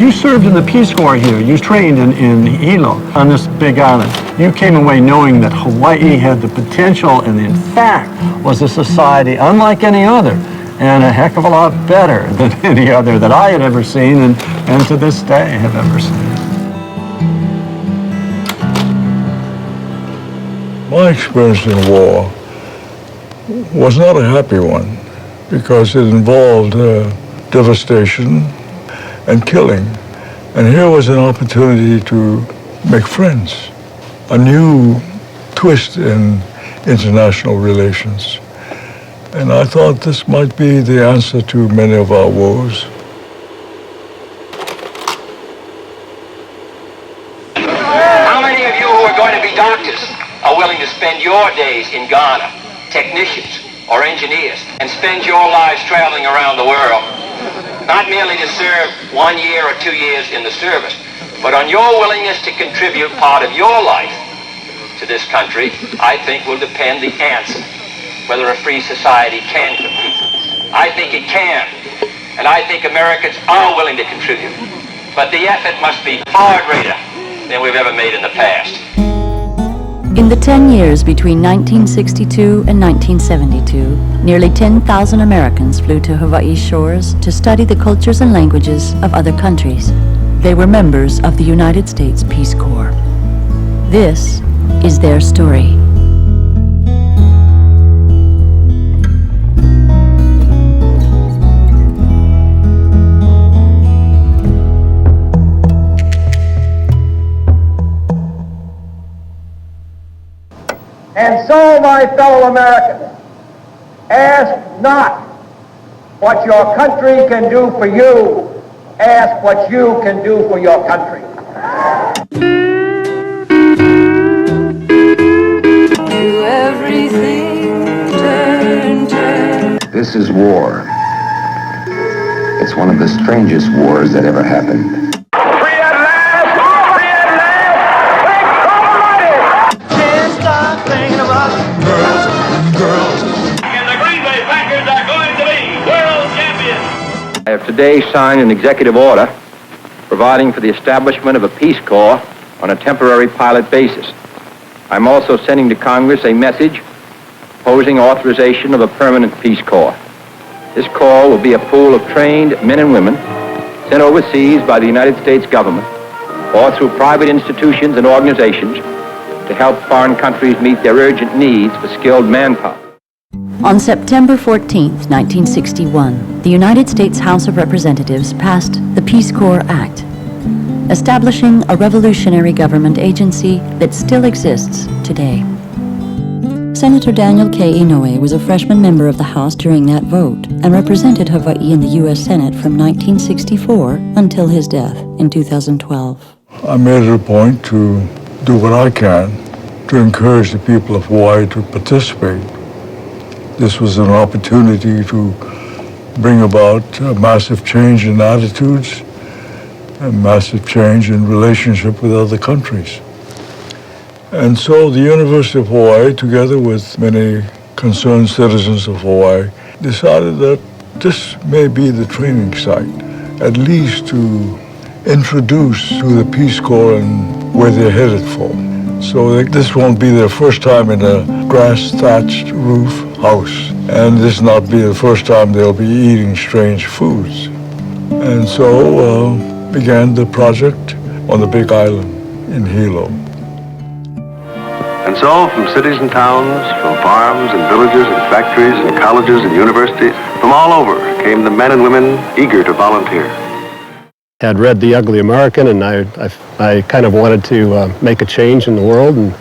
You served in the Peace Corps here. You trained in Hilo on this big island. You came away knowing that Hawaii had the potential and in fact was a society unlike any other and a heck of a lot better than any other that I had ever seen and to this day have ever seen. My experience in war was not a happy one because it involved devastation and killing. And here was an opportunity to make friends, a new twist in international relations. And I thought this might be the answer to many of our woes. How many of you who are going to be doctors are willing to spend your days in Ghana, technicians or engineers, and spend your lives traveling around the world? Not merely to serve 1 year or 2 years in the service, but on your willingness to contribute part of your life to this country, I think will depend the answer, whether a free society can compete. I think it can, and I think Americans are willing to contribute, but the effort must be far greater than we've ever made in the past. In the 10 years between 1962 and 1972, nearly 10,000 Americans flew to Hawaii's shores to study the cultures and languages of other countries. They were members of the United States Peace Corps. This is their story. And so, my fellow Americans, ask not what your country can do for you, ask what you can do for your country. Do everything, turn. This is war. It's one of the strangest wars that ever happened. I have today signed an executive order providing for the establishment of a Peace Corps on a temporary pilot basis. I'm also sending to Congress a message proposing authorization of a permanent Peace Corps. This Corps will be a pool of trained men and women sent overseas by the United States government or through private institutions and organizations to help foreign countries meet their urgent needs for skilled manpower. On September 14, 1961, the United States House of Representatives passed the Peace Corps Act, establishing a revolutionary government agency that still exists today. Senator Daniel K. Inouye was a freshman member of the House during that vote and represented Hawaii in the U.S. Senate from 1964 until his death in 2012. I made it a point to do what I can to encourage the people of Hawaii to participate. This was an opportunity to bring about a massive change in attitudes, a massive change in relationship with other countries. And so the University of Hawaii, together with many concerned citizens of Hawaii, decided that this may be the training site, at least to introduce to the Peace Corps and where they're headed for. So this won't be their first time in a grass-thatched roof house, and this not be the first time they'll be eating strange foods. And so began the project on the Big Island in Hilo. And so from cities and towns, from farms and villages and factories and colleges and universities, from all over came the men and women eager to volunteer. Had read The Ugly American, and I kind of wanted to make a change in the world and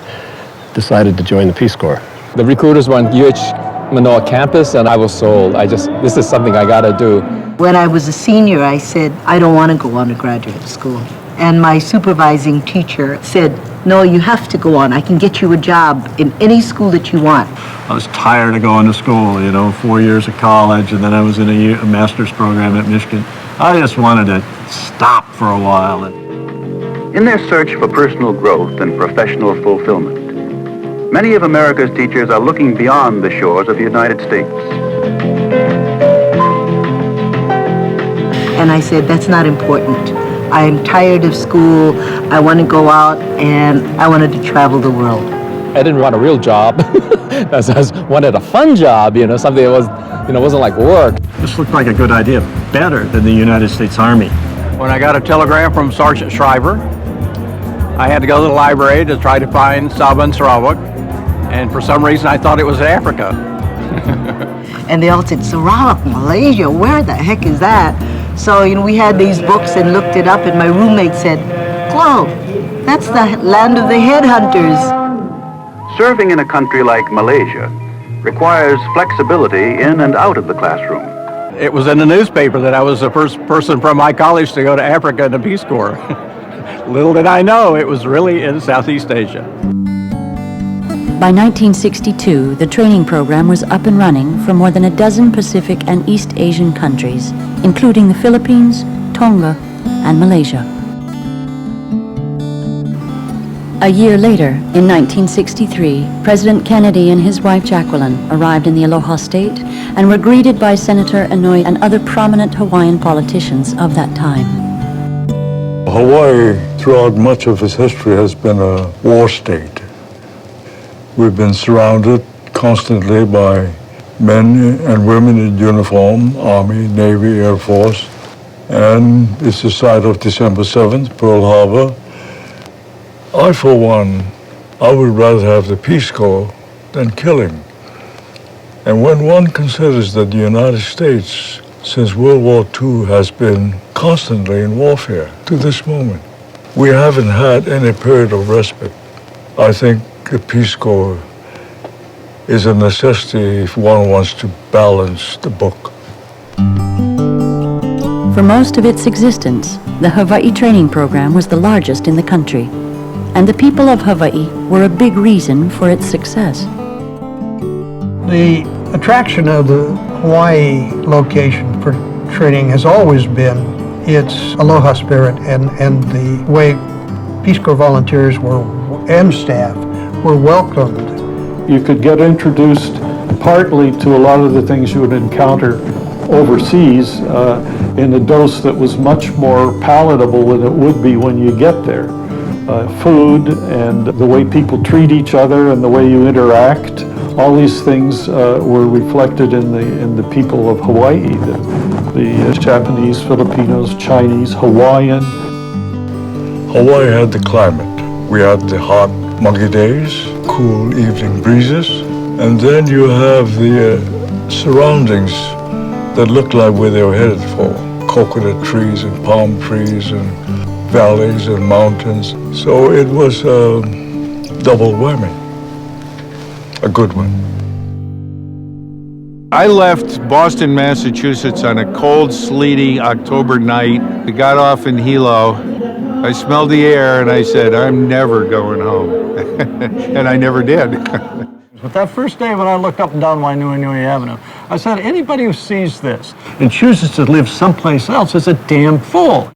decided to join the Peace Corps. The recruiters were on UH Manoa campus, and I was sold. This is something I gotta do. When I was a senior, I said, I don't want to go on to graduate school. And my supervising teacher said, no, you have to go on. I can get you a job in any school that you want. I was tired of going to school, 4 years of college, and then I was in a master's program at Michigan. I just wanted to stop for a while. In their search for personal growth and professional fulfillment, many of America's teachers are looking beyond the shores of the United States. And I said, that's not important. I'm tired of school, I want to go out, and I wanted to travel the world. I didn't want a real job. I just wanted a fun job, something that was, wasn't like work. This looked like a good idea, better than the United States Army. When I got a telegram from Sergeant Shriver, I had to go to the library to try to find Sabah and Sarawak, and for some reason I thought it was Africa. And they all said, Sarawak, Malaysia, where the heck is that? So, we had these books and looked it up, and my roommate said, Chloe, that's the land of the headhunters. Serving in a country like Malaysia requires flexibility in and out of the classroom. It was in the newspaper that I was the first person from my college to go to Africa in the Peace Corps. Little did I know it was really in Southeast Asia. By 1962, the training program was up and running for more than a dozen Pacific and East Asian countries, including the Philippines, Tonga, and Malaysia. A year later, in 1963, President Kennedy and his wife Jacqueline arrived in the Aloha State and were greeted by Senator Inouye and other prominent Hawaiian politicians of that time. Hawaii, throughout much of its history, has been a war state. We've been surrounded constantly by men and women in uniform, Army, Navy, Air Force, and it's the site of December 7th, Pearl Harbor. I, for one, I would rather have the Peace Corps than killing. And when one considers that the United States, since World War II, has been constantly in warfare to this moment, we haven't had any period of respite. I think the Peace Corps is a necessity if one wants to balance the book. For most of its existence, the Hawaii training program was the largest in the country, and the people of Hawaii were a big reason for its success. The attraction of the Hawaii location for training has always been its Aloha spirit and the way Peace Corps volunteers and staff were welcomed. You could get introduced partly to a lot of the things you would encounter overseas in a dose that was much more palatable than it would be when you get there. Food and the way people treat each other and the way you interact, all these things were reflected in the people of Hawaii, the Japanese, Filipinos, Chinese, Hawaiian. Hawaii had the climate. We had the hot, muggy days, cool evening breezes, and then you have the surroundings that look like where they were headed for. Coconut trees and palm trees and valleys and mountains. So it was a double whammy, a good one. I left Boston, Massachusetts on a cold, sleety October night. I got off in Hilo. I smelled the air and I said, I'm never going home. And I never did. But that first day when I looked up and down Wainui Avenue, I said, anybody who sees this and chooses to live someplace else is a damn fool.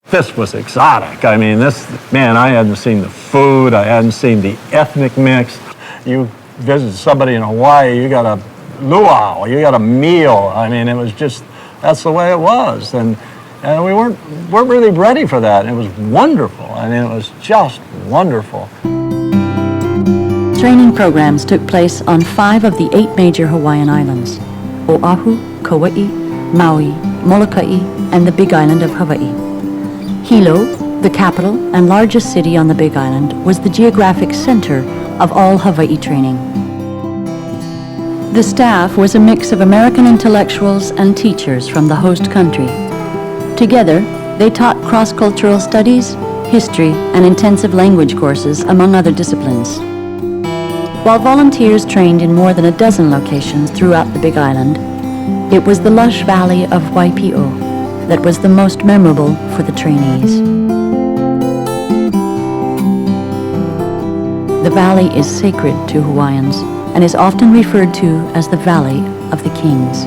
This was exotic. I mean, I hadn't seen the food, I hadn't seen the ethnic mix. You visit somebody in Hawaii, you got a luau, you got a meal. I mean, it was just, that's the way it was. And we weren't really ready for that. It was wonderful. I mean, it was just wonderful. Training programs took place on 5 of the 8 major Hawaiian islands: Oahu, Kauai, Maui, Molokai, and the Big Island of Hawaii. Hilo, the capital and largest city on the Big Island, was the geographic center of all Hawaii training. The staff was a mix of American intellectuals and teachers from the host country. Together, they taught cross-cultural studies, history, and intensive language courses, among other disciplines. While volunteers trained in more than a dozen locations throughout the Big Island, it was the lush valley of Waipio that was the most memorable for the trainees. The valley is sacred to Hawaiians and is often referred to as the Valley of the Kings.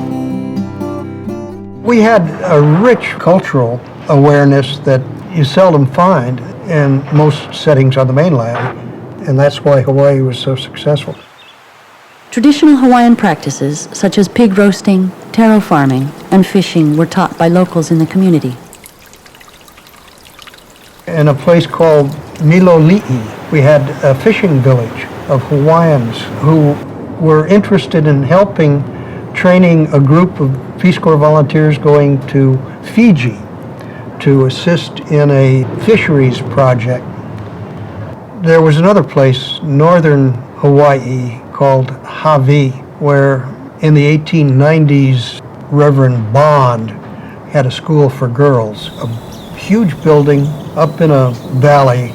We had a rich cultural awareness that you seldom find in most settings on the mainland, and that's why Hawaii was so successful. Traditional Hawaiian practices such as pig roasting, taro farming, and fishing were taught by locals in the community. in a place called Miloli'i. We had a fishing village of Hawaiians who were interested in helping training a group of Peace Corps volunteers going to Fiji to assist in a fisheries project. There was another place, northern Hawaii, called Hawaii, where in the 1890s, Reverend Bond had a school for girls, a huge building up in a valley,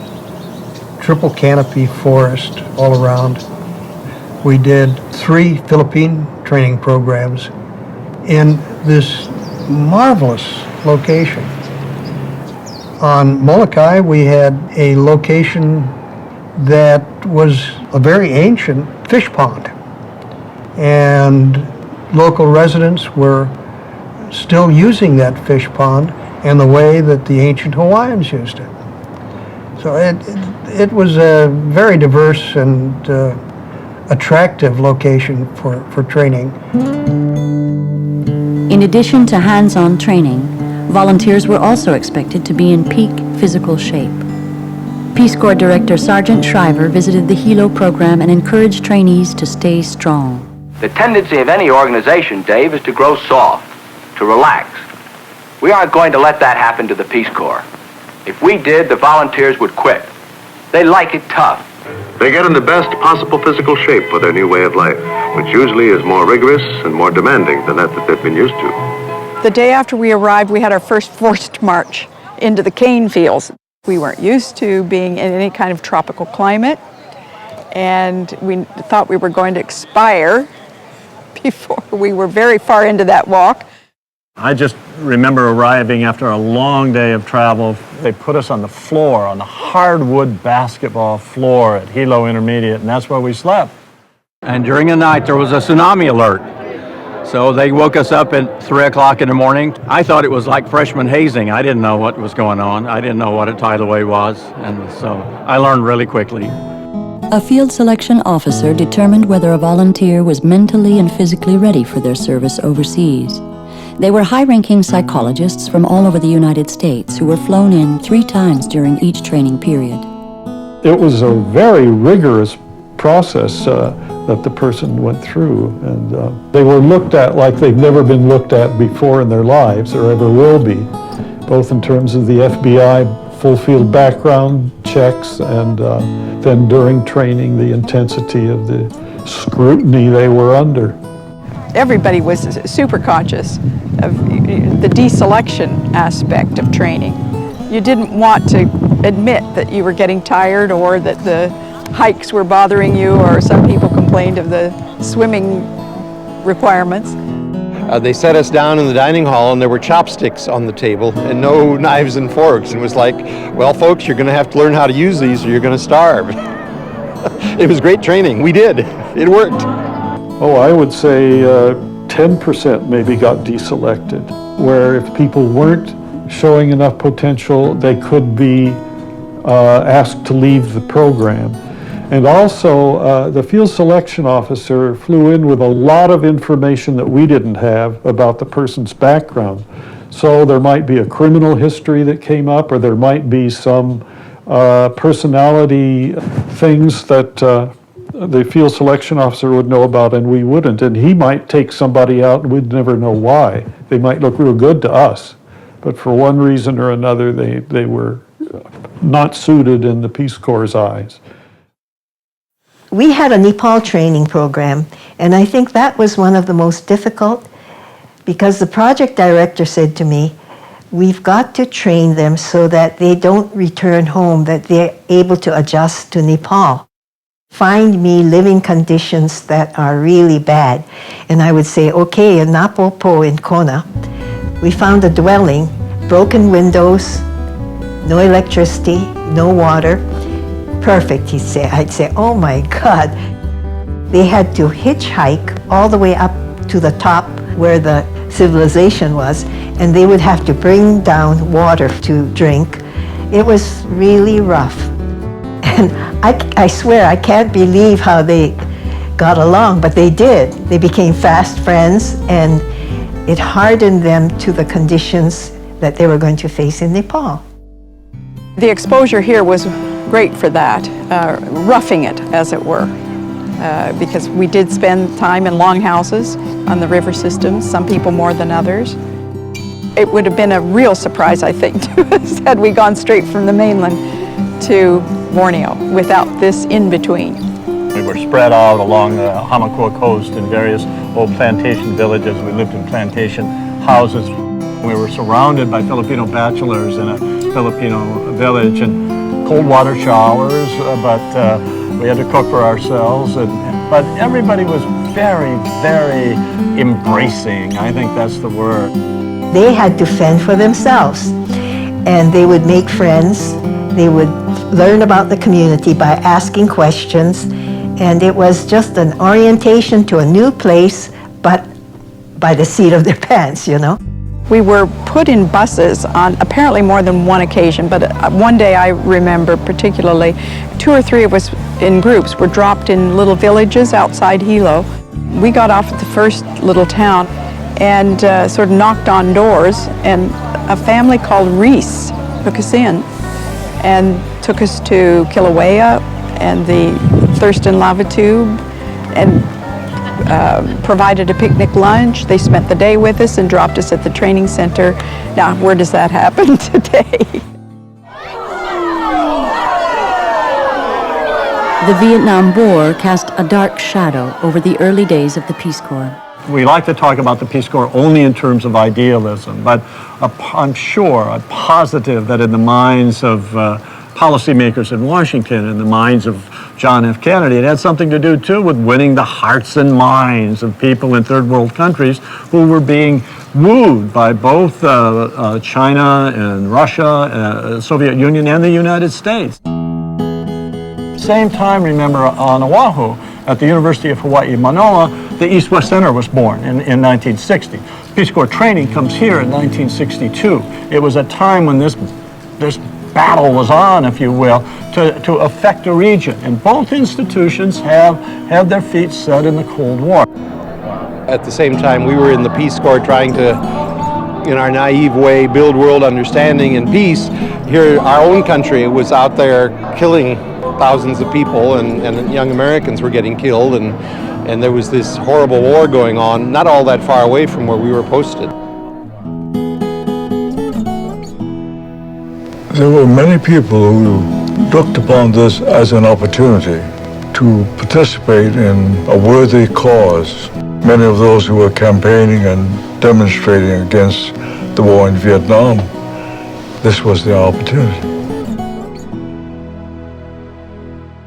triple canopy forest all around. We did 3 Philippine training programs in this marvelous location. On Molokai, we had a location that was a very ancient fish pond, and local residents were still using that fish pond in the way that the ancient Hawaiians used it. So it was a very diverse and attractive location for training. In addition to hands-on training, volunteers were also expected to be in peak physical shape. Peace Corps Director Sergeant Shriver visited the Hilo program and encouraged trainees to stay strong. The tendency of any organization, Dave, is to grow soft, to relax. We aren't going to let that happen to the Peace Corps. If we did, the volunteers would quit. They like it tough. They get in the best possible physical shape for their new way of life, which usually is more rigorous and more demanding than that they've been used to. The day after we arrived, we had our first forced march into the cane fields. We weren't used to being in any kind of tropical climate, and we thought we were going to expire before we were very far into that walk. I just remember arriving after a long day of travel. They put us on the floor, on the hardwood basketball floor at Hilo Intermediate, and that's where we slept. And during the night, there was a tsunami alert. So they woke us up at 3 o'clock in the morning. I thought it was like freshman hazing. I didn't know what was going on. I didn't know what a tidal wave was. And so I learned really quickly. A field selection officer determined whether a volunteer was mentally and physically ready for their service overseas. They were high-ranking psychologists from all over the United States who were flown in 3 times during each training period. It was a very rigorous process that the person went through, and they were looked at like they've never been looked at before in their lives or ever will be, both in terms of the FBI full field background checks and then during training the intensity of the scrutiny they were under. Everybody was super conscious of the deselection aspect of training. You didn't want to admit that you were getting tired or that the hikes were bothering you, or some people complained of the swimming requirements. They set us down in the dining hall and there were chopsticks on the table and no knives and forks. And it was like, well, folks, you're going to have to learn how to use these or you're going to starve. It was great training. We did. It worked. Oh, I would say 10% maybe got deselected, where if people weren't showing enough potential, they could be asked to leave the program. And also, the field selection officer flew in with a lot of information that we didn't have about the person's background. So there might be a criminal history that came up, or there might be some personality things that the field selection officer would know about and we wouldn't. And he might take somebody out and we'd never know why. They might look real good to us, but for one reason or another, they were not suited in the Peace Corps' eyes. We had a Nepal training program, and I think that was one of the most difficult because the project director said to me, we've got to train them so that they don't return home, that they're able to adjust to Nepal. Find me living conditions that are really bad. And I would say, okay, in Napopo in Kona, we found a dwelling, broken windows, no electricity, no water. Perfect, he'd say. I'd say, oh my God. They had to hitchhike all the way up to the top where the civilization was, and they would have to bring down water to drink. It was really rough. And I swear, I can't believe how they got along, but they did. They became fast friends, and it hardened them to the conditions that they were going to face in Nepal. The exposure here was great for that, roughing it, as it were, because we did spend time in longhouses on the river systems, some people more than others. It would have been a real surprise, I think, to us had we gone straight from the mainland to Borneo without this in-between. We were spread out along the Hamakua coast in various old plantation villages. We lived in plantation houses. We were surrounded by Filipino bachelors in a Filipino village and cold water showers, but we had to cook for ourselves. But everybody was very, very embracing. I think that's the word. They had to fend for themselves, and they would make friends. They would learn about the community by asking questions, and it was just an orientation to a new place, but by the seat of their pants, you know. We were put in buses on apparently more than one occasion, but one day I remember particularly 2 or 3 of us in groups were dropped in little villages outside Hilo. We got off at the first little town and sort of knocked on doors, and a family called Reese took us in and took us to Kilauea and the Thurston Lava Tube, and provided a picnic lunch. They spent the day with us and dropped us at the training center. Now, where does that happen today? The Vietnam War cast a dark shadow over the early days of the Peace Corps. We like to talk about the Peace Corps only in terms of idealism, but I'm positive that in the minds of policymakers in Washington, in the minds of John F. Kennedy, it had something to do too with winning the hearts and minds of people in third world countries who were being wooed by both China and Russia, Soviet Union, and the United States. Same time, remember, on Oahu, at the University of Hawaii, Manoa, the East-West Center was born in 1960. Peace Corps training comes here in 1962. It was a time when this battle was on, if you will, to affect a region. And both institutions have had their feet set in the Cold War. At the same time, we were in the Peace Corps trying to, in our naive way, build world understanding and peace. Here, our own country was out there killing thousands of people, and young Americans were getting killed, and there was this horrible war going on, not all that far away from where we were posted. There were many people who looked upon this as an opportunity to participate in a worthy cause. Many of those who were campaigning and demonstrating against the war in Vietnam, this was their opportunity.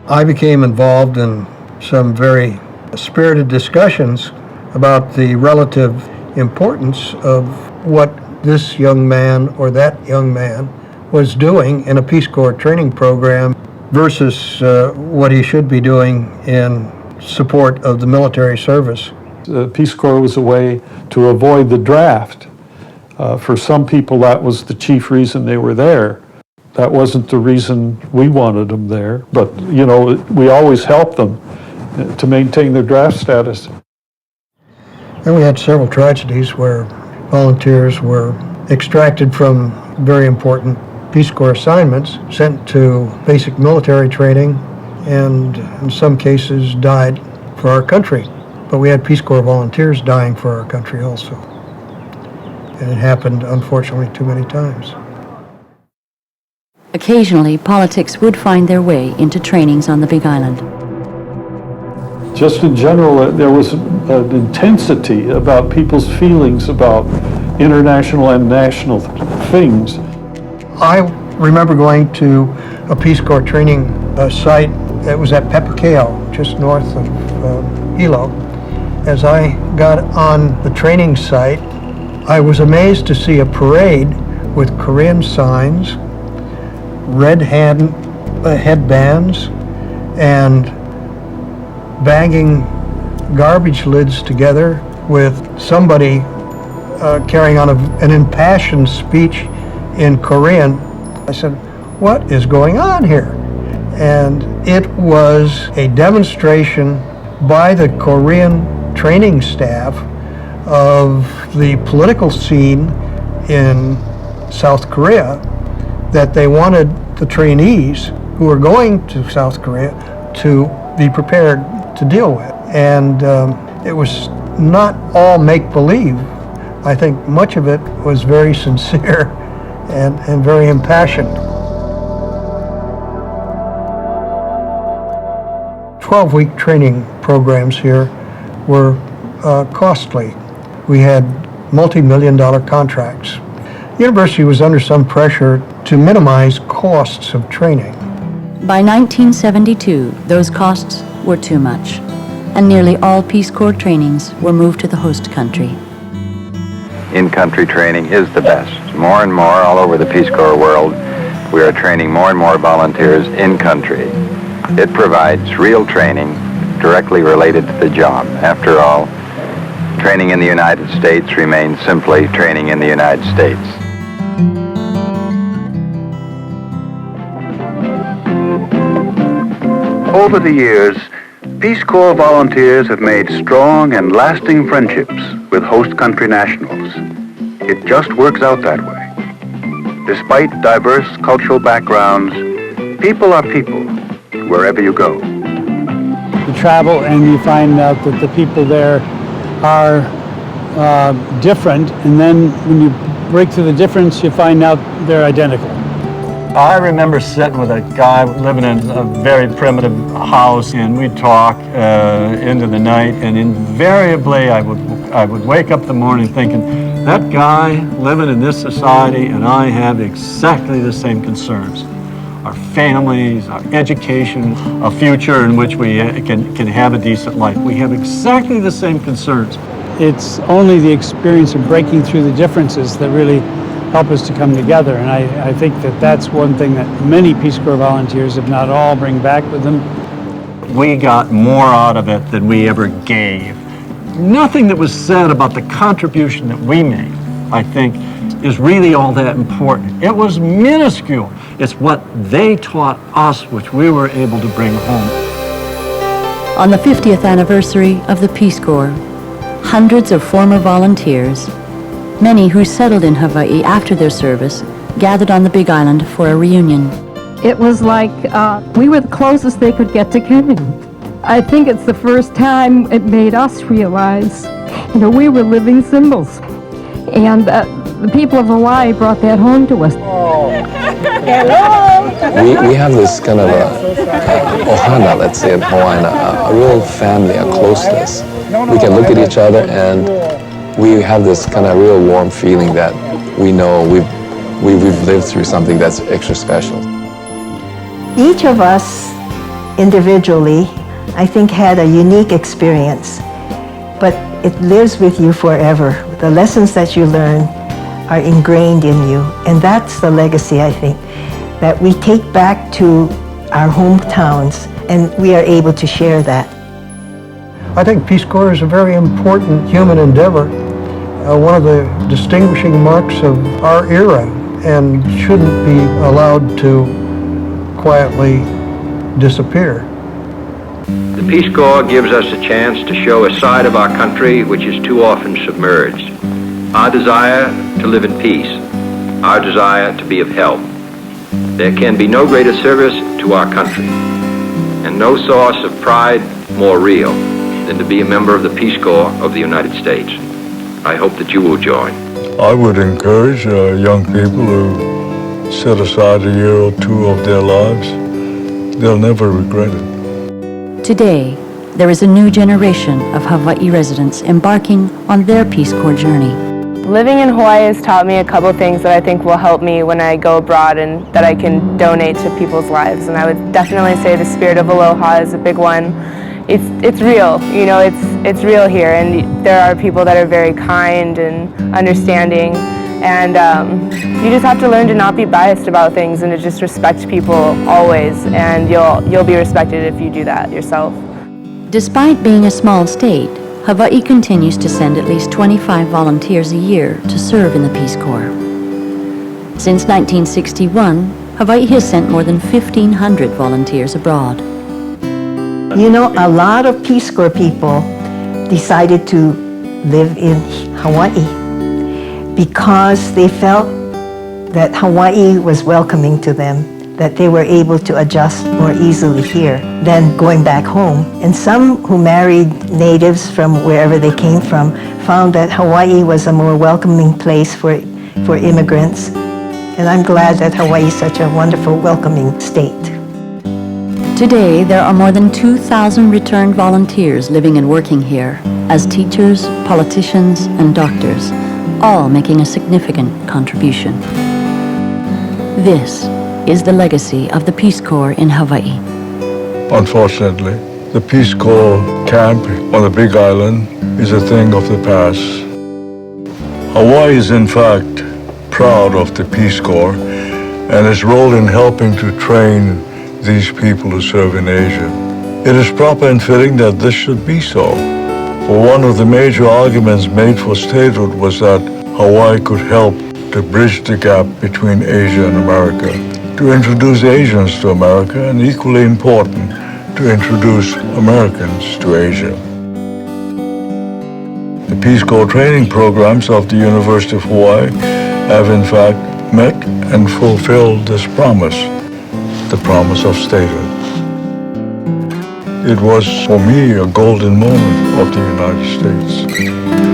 I became involved in some very spirited discussions about the relative importance of what this young man or that young man was doing in a Peace Corps training program versus what he should be doing in support of the military service. The Peace Corps was a way to avoid the draft. For some people, that was the chief reason they were there. That wasn't the reason we wanted them there, but you know, we always helped them to maintain their draft status. And we had several tragedies where volunteers were extracted from very important Peace Corps assignments, sent to basic military training, and in some cases died for our country. But we had Peace Corps volunteers dying for our country also. And it happened, unfortunately, too many times. Occasionally, politics would find their way into trainings on the Big Island. Just in general, there was an intensity about people's feelings about international and national things. I remember going to a Peace Corps training site that was at Pepakeo, just north of Hilo. As I got on the training site, I was amazed to see a parade with Korean signs, red headbands, and banging garbage lids together with somebody carrying on an impassioned speech in Korean. I said, what is going on here? And it was a demonstration by the Korean training staff of the political scene in South Korea, that they wanted the trainees who are going to South Korea to be prepared to deal with. And it was not all make-believe. I think much of it was very sincere and very impassioned. 12-week training programs here were costly. We had multi-million-dollar contracts. The university was under some pressure to minimize costs of training. By 1972, those costs were too much, and nearly all Peace Corps trainings were moved to the host country. In-country training is the best. More and more all over the Peace Corps world, we are training more and more volunteers in-country. It provides real training directly related to the job. After all, training in the United States remains simply training in the United States. Over the years, Peace Corps volunteers have made strong and lasting friendships with host country nationals. It just works out that way. Despite diverse cultural backgrounds, people are people, wherever you go. You travel and you find out that the people there are different, and then when you break through the difference, you find out they're identical. I remember sitting with a guy living in a very primitive house, and we'd talk into the night, and invariably I would wake up the morning thinking, that guy living in this society and I have exactly the same concerns. Our families, our education, a future in which we can have a decent life. We have exactly the same concerns. It's only the experience of breaking through the differences that really help us to come together, and I think that that's one thing that many Peace Corps volunteers, if not all, bring back with them. We got more out of it than we ever gave. Nothing that was said about the contribution that we made, I think, is really all that important. It was minuscule. It's what they taught us which we were able to bring home. On the 50th anniversary of the Peace Corps, hundreds of former volunteers, many who settled in Hawaii after their service, gathered on the Big Island for a reunion. It was like we were the closest they could get to kin. I think it's the first time it made us realize, we were living symbols. And the people of Hawaii brought that home to us. Hello! We have this kind of ohana, let's say in Hawaiian, a real family, a closeness. We can look at each other and we have this kind of real warm feeling that we know we've lived through something that's extra special. Each of us individually, I think, had a unique experience, but it lives with you forever. The lessons that you learn are ingrained in you, and that's the legacy, I think, that we take back to our hometowns, and we are able to share that. I think Peace Corps is a very important human endeavor, one of the distinguishing marks of our era, and shouldn't be allowed to quietly disappear. The Peace Corps gives us a chance to show a side of our country which is too often submerged. Our desire to live in peace, our desire to be of help. There can be no greater service to our country, and no source of pride more real than to be a member of the Peace Corps of the United States. I hope that you will join. I would encourage young people who set aside a year or two of their lives. They'll never regret it. Today, there is a new generation of Hawaii residents embarking on their Peace Corps journey. Living in Hawaii has taught me a couple things that I think will help me when I go abroad and that I can donate to people's lives. And I would definitely say the spirit of Aloha is a big one. It's real, it's real here, and there are people that are very kind and understanding, and you just have to learn to not be biased about things and to just respect people always, and you'll be respected if you do that yourself. Despite being a small state, Hawaii continues to send at least 25 volunteers a year to serve in the Peace Corps. Since 1961, Hawaii has sent more than 1,500 volunteers abroad. A lot of Peace Corps people decided to live in Hawaii because they felt that Hawaii was welcoming to them, that they were able to adjust more easily here than going back home. And some who married natives from wherever they came from found that Hawaii was a more welcoming place for immigrants. And I'm glad that Hawaii is such a wonderful, welcoming state. Today, there are more than 2,000 returned volunteers living and working here as teachers, politicians, and doctors, all making a significant contribution. This is the legacy of the Peace Corps in Hawaii. Unfortunately, the Peace Corps camp on the Big Island is a thing of the past. Hawaii is in fact proud of the Peace Corps and its role in helping to train these people to serve in Asia. It is proper and fitting that this should be so. For one of the major arguments made for statehood was that Hawaii could help to bridge the gap between Asia and America, to introduce Asians to America, and equally important, to introduce Americans to Asia. The Peace Corps training programs of the University of Hawaii have in fact met and fulfilled this promise, the promise of statehood. It was, for me, a golden moment of the United States.